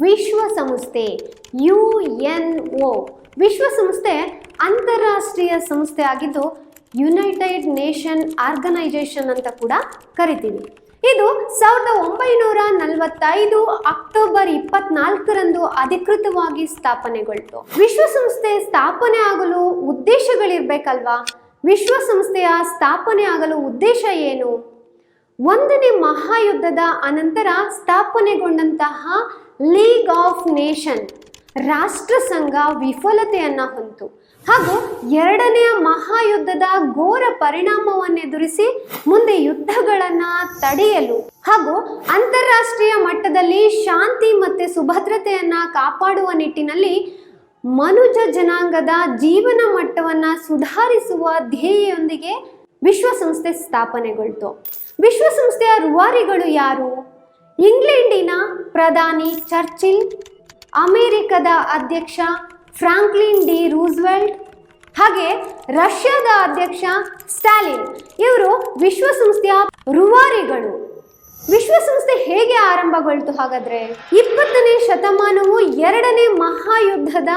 ವಿಶ್ವಸಂಸ್ಥೆ UNO ವಿಶ್ವಸಂಸ್ಥೆ ಅಂತಾರಾಷ್ಟ್ರೀಯ ಸಂಸ್ಥೆ ಆಗಿದ್ದು ಯುನೈಟೆಡ್ ನೇಷನ್ ಆರ್ಗನೈಸೇಷನ್ ಅಂತ ಕೂಡ ಕರಿತೀವಿ. ಇದು 1945 ಅಕ್ಟೋಬರ್ 24ರಂದು ಅಧಿಕೃತವಾಗಿ ಸ್ಥಾಪನೆಗೊಳ್ತು. ವಿಶ್ವಸಂಸ್ಥೆ ಸ್ಥಾಪನೆ ಆಗಲು ಉದ್ದೇಶಗಳಿರ್ಬೇಕಲ್ವಾ? ವಿಶ್ವಸಂಸ್ಥೆಯ ಸ್ಥಾಪನೆ ಆಗಲು ಉದ್ದೇಶ ಏನು? ಒಂದನೇ ಮಹಾಯುದ್ಧದ ಅನಂತರ ಸ್ಥಾಪನೆಗೊಂಡಂತಹ ಲೀಗ್ ಆಫ್ ನೇಷನ್ ರಾಷ್ಟ್ರ ಸಂಘ ವಿಫಲತೆಯನ್ನ ಹೊಂದಿತು ಹಾಗೂ ಎರಡನೆಯ ಮಹಾಯುದ್ಧದ ಘೋರ ಪರಿಣಾಮವನ್ನೆದುರಿಸಿ ಮುಂದೆ ಯುದ್ಧಗಳನ್ನ ತಡೆಯಲು ಹಾಗೂ ಅಂತಾರಾಷ್ಟ್ರೀಯ ಮಟ್ಟದಲ್ಲಿ ಶಾಂತಿ ಮತ್ತೆ ಸುಭದ್ರತೆಯನ್ನ ಕಾಪಾಡುವ ನಿಟ್ಟಿನಲ್ಲಿ ಮನುಜ ಜನಾಂಗದ ಜೀವನ ಮಟ್ಟವನ್ನ ಸುಧಾರಿಸುವ ಧ್ಯೇಯದೊಂದಿಗೆ ವಿಶ್ವಸಂಸ್ಥೆ ಸ್ಥಾಪನೆಗೊಳ್ತು. ವಿಶ್ವಸಂಸ್ಥೆಯ ರೂವಾರಿಗಳು ಯಾರು? ಇಂಗ್ಲೆಂಡಿನ ಪ್ರಧಾನಿ ಚರ್ಚಿಲ್, ಅಮೆರಿಕದ ಅಧ್ಯಕ್ಷ ಫ್ರಾಂಕ್ಲಿನ್ ಡಿ ರೂಸ್ವೆಲ್ಟ್ ಹಾಗೆ ರಷ್ಯಾದ ಅಧ್ಯಕ್ಷ ಸ್ಟಾಲಿನ್ ಇವರು ವಿಶ್ವಸಂಸ್ಥೆಯ ರೂವಾರಿಗಳು. ವಿಶ್ವಸಂಸ್ಥೆ ಹೇಗೆ ಆರಂಭಗೊಳ್ತು ಹಾಗಾದ್ರೆ? 20ನೇ ಶತಮಾನವು ಎರಡನೇ ಮಹಾಯುದ್ಧದ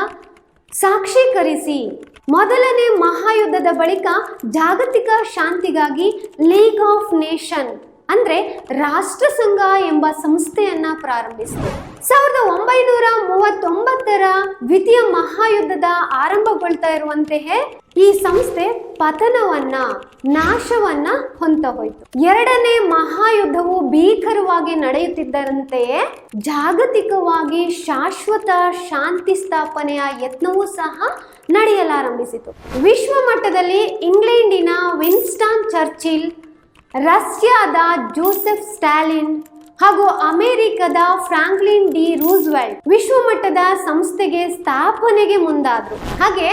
ಸಾಕ್ಷೀಕರಿಸಿ ಮೊದಲನೇ ಮಹಾಯುದ್ಧದ ಬಳಿಕ ಜಾಗತಿಕ ಶಾಂತಿಗಾಗಿ ಲೀಗ್ ಆಫ್ ನೇಷನ್ ಅಂದ್ರೆ ರಾಷ್ಟ್ರ ಸಂಘ ಎಂಬ ಸಂಸ್ಥೆಯನ್ನ ಪ್ರಾರಂಭಿಸಿತು. 1939ರ ದ್ವಿತೀಯ ಮಹಾಯುದ್ಧದ ಆರಂಭಗೊಳ್ತಾ ಇರುವಂತೆಯೇ ಈ ಸಂಸ್ಥೆ ಪತನವನ್ನ ನಾಶವನ್ನ ಹೊಂತ ಹೋಯಿತು. ಎರಡನೇ ಮಹಾಯುದ್ಧವು ಭೀಕರವಾಗಿ ನಡೆಯುತ್ತಿದ್ದರಂತೆಯೇ ಜಾಗತಿಕವಾಗಿ ಶಾಶ್ವತ ಶಾಂತಿ ಸ್ಥಾಪನೆಯ ಯತ್ನವೂ ಸಹ ನಡೆಯಲಾರಂಭಿಸಿತು. ವಿಶ್ವ ಮಟ್ಟದಲ್ಲಿ ಇಂಗ್ಲೆಂಡಿನ ವಿನ್ಸ್ಟನ್ ಚರ್ಚಿಲ್, ರಷ್ಯಾದ ಜೋಸೆಫ್ ಸ್ಟಾಲಿನ್ ಹಾಗೂ ಅಮೆರಿಕದ ಫ್ರಾಂಕ್ಲಿನ್ ಡಿ ರೂಸ್ವೆಲ್ಟ್ ವಿಶ್ವಮಟ್ಟದ ಸಂಸ್ಥೆಗೆ ಸ್ಥಾಪನೆಗೆ ಮುಂದಾದರು. ಹಾಗೆ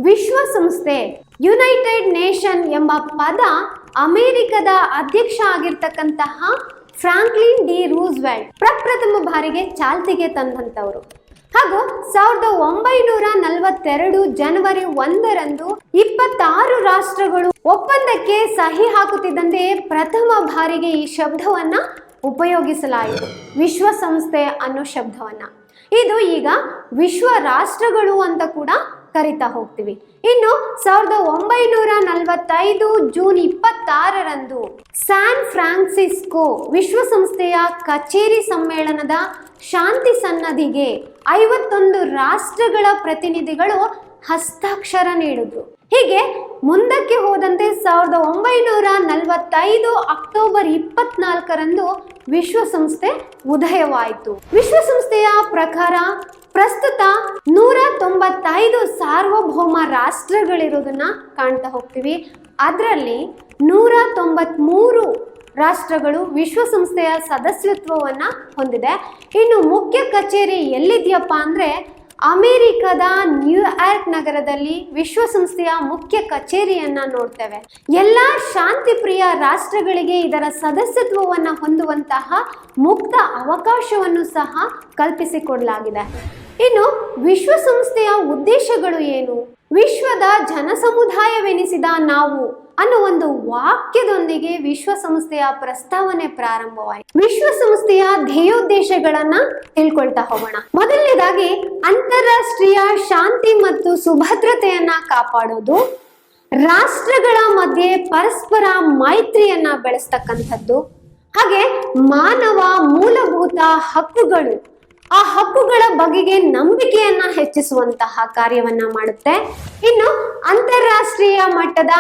ವಿಶ್ವಸಂಸ್ಥೆ ಯುನೈಟೆಡ್ ನೇಷನ್ ಎಂಬ ಪದ ಅಮೆರಿಕದ ಅಧ್ಯಕ್ಷ ಆಗಿರ್ತಕ್ಕಂತಹ ಫ್ರಾಂಕ್ಲಿನ್ ಡಿ ರೂಸ್ವೆಲ್ಟ್ ಪ್ರಪ್ರಥಮ ಬಾರಿಗೆ ಚಾಲ್ತಿಗೆ ತಂದಂತವರು. ಹಾಗೂ 1942 ಜನವರಿ 1ರಂದು 26 ರಾಷ್ಟ್ರಗಳು ಒಪ್ಪಂದಕ್ಕೆ ಸಹಿ ಹಾಕುತ್ತಿದ್ದಂತೆ ಪ್ರಥಮ ಬಾರಿಗೆ ಈ ಶಬ್ದವನ್ನ ಉಪಯೋಗಿಸಲಾಯಿತು, ವಿಶ್ವಸಂಸ್ಥೆ ಅನ್ನೋ ಶಬ್ದವನ್ನ. ಇದು ಈಗ ವಿಶ್ವ ರಾಷ್ಟ್ರಗಳು ಅಂತ ಕೂಡ ಕರಿತಾ ಹೋಗ್ತೀವಿ. ಇನ್ನು 1945 ಜೂನ್ 26ರಂದು ಸ್ಯಾನ್ ಫ್ರಾನ್ಸಿಸ್ಕೋ ವಿಶ್ವಸಂಸ್ಥೆಯ ಕಚೇರಿ ಸಮ್ಮೇಳನದ ಶಾಂತಿ ಸನ್ನದ್ಧಿಗೆ 51 ರಾಷ್ಟ್ರಗಳ ಪ್ರತಿನಿಧಿಗಳು ಹಸ್ತಾಕ್ಷರ ನೀಡಿದ್ರು. ಹೀಗೆ ಮುಂದಕ್ಕೆ ಹೋದಂತೆ 1945 ಅಕ್ಟೋಬರ್ 24ರಂದು ವಿಶ್ವಸಂಸ್ಥೆ ಉದಯವಾಯಿತು. ವಿಶ್ವಸಂಸ್ಥೆಯ ಪ್ರಕಾರ ಪ್ರಸ್ತುತ 195 ಸಾರ್ವಭೌಮ ರಾಷ್ಟ್ರಗಳಿರೋದನ್ನ ಕಾಣ್ತಾ ಹೋಗ್ತೀವಿ. ಅದರಲ್ಲಿ 193 ರಾಷ್ಟ್ರಗಳು ವಿಶ್ವಸಂಸ್ಥೆಯ ಸದಸ್ಯತ್ವವನ್ನ ಹೊಂದಿದೆ. ಇನ್ನು ಮುಖ್ಯ ಕಚೇರಿ ಎಲ್ಲಿದೆಯಪ್ಪ ಅಂದ್ರೆ ಅಮೆರಿಕದ ನ್ಯೂಯಾರ್ಕ್ ನಗರದಲ್ಲಿ ವಿಶ್ವಸಂಸ್ಥೆಯ ಮುಖ್ಯ ಕಚೇರಿಯನ್ನ ನೋಡ್ತೇವೆ. ಎಲ್ಲಾ ಶಾಂತಿ ಪ್ರಿಯ ರಾಷ್ಟ್ರಗಳಿಗೆ ಇದರ ಸದಸ್ಯತ್ವವನ್ನು ಹೊಂದುವಂತಹ ಮುಕ್ತ ಅವಕಾಶವನ್ನು ಸಹ ಕಲ್ಪಿಸಿಕೊಡಲಾಗಿದೆ. ಇನ್ನು ವಿಶ್ವಸಂಸ್ಥೆಯ ಉದ್ದೇಶಗಳು ಏನು? ವಿಶ್ವದ ಜನಸಮುದಾಯವೆನಿಸಿದ ನಾವು ಅನ್ನೋ ಒಂದು ವಾಕ್ಯದೊಂದಿಗೆ ವಿಶ್ವಸಂಸ್ಥೆಯ ಪ್ರಸ್ತಾವನೆ ಪ್ರಾರಂಭವಾಯಿತು. ವಿಶ್ವಸಂಸ್ಥೆಯ ಧ್ಯೇಯೋದ್ದೇಶಗಳನ್ನ ತಿಳ್ಕೊಳ್ತಾ ಹೋಗೋಣ. ಮೊದಲನೇದಾಗಿ ಅಂತಾರಾಷ್ಟ್ರೀಯ ಶಾಂತಿ ಮತ್ತು ಸುಭದ್ರತೆಯನ್ನ ಕಾಪಾಡೋದು, ರಾಷ್ಟ್ರಗಳ ಮಧ್ಯೆ ಪರಸ್ಪರ ಮೈತ್ರಿಯನ್ನ ಬೆಳೆಸ್ತಕ್ಕಂಥದ್ದು, ಹಾಗೆ ಮಾನವ ಮೂಲಭೂತ ಹಕ್ಕುಗಳು ಆ ಹಕ್ಕುಗಳ ಬಗೆಗೆ ನಂಬಿಕೆಯನ್ನ ಹೆಚ್ಚಿಸುವಂತಹ ಕಾರ್ಯವನ್ನ ಮಾಡುತ್ತೆ. ಇನ್ನು ಅಂತಾರಾಷ್ಟ್ರೀಯ ಮಟ್ಟದ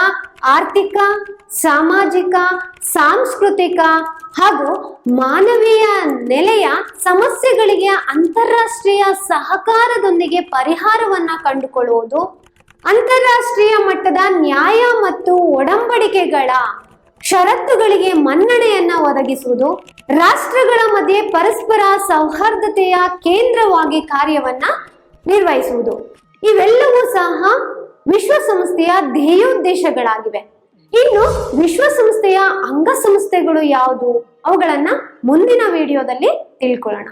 ಆರ್ಥಿಕ, ಸಾಮಾಜಿಕ, ಸಾಂಸ್ಕೃತಿಕ ಹಾಗೂ ಮಾನವೀಯ ನೆಲೆಯ ಸಮಸ್ಯೆಗಳಿಗೆ ಅಂತಾರಾಷ್ಟ್ರೀಯ ಸಹಕಾರದೊಂದಿಗೆ ಪರಿಹಾರವನ್ನ ಕಂಡುಕೊಳ್ಳುವುದು, ಅಂತಾರಾಷ್ಟ್ರೀಯ ಮಟ್ಟದ ನ್ಯಾಯ ಮತ್ತು ಒಡಂಬಡಿಕೆಗಳ ಷರತ್ತುಗಳಿಗೆ ಮನ್ನಣೆಯನ್ನ ಒದಗಿಸುವುದು, ರಾಷ್ಟ್ರಗಳ ಮಧ್ಯೆ ಪರಸ್ಪರ ಸೌಹಾರ್ದತೆಯ ಕೇಂದ್ರವಾಗಿ ಕಾರ್ಯವನ್ನ ನಿರ್ವಹಿಸುವುದು, ಇವೆಲ್ಲವೂ ಸಹ ವಿಶ್ವಸಂಸ್ಥೆಯ ಧ್ಯೇಯೋದ್ದೇಶಗಳಾಗಿವೆ. ಇನ್ನು ವಿಶ್ವಸಂಸ್ಥೆಯ ಅಂಗಸಂಸ್ಥೆಗಳು ಯಾವುದು? ಅವುಗಳನ್ನ ಮುಂದಿನ ವಿಡಿಯೋದಲ್ಲಿ ತಿಳ್ಕೊಳ್ಳೋಣ.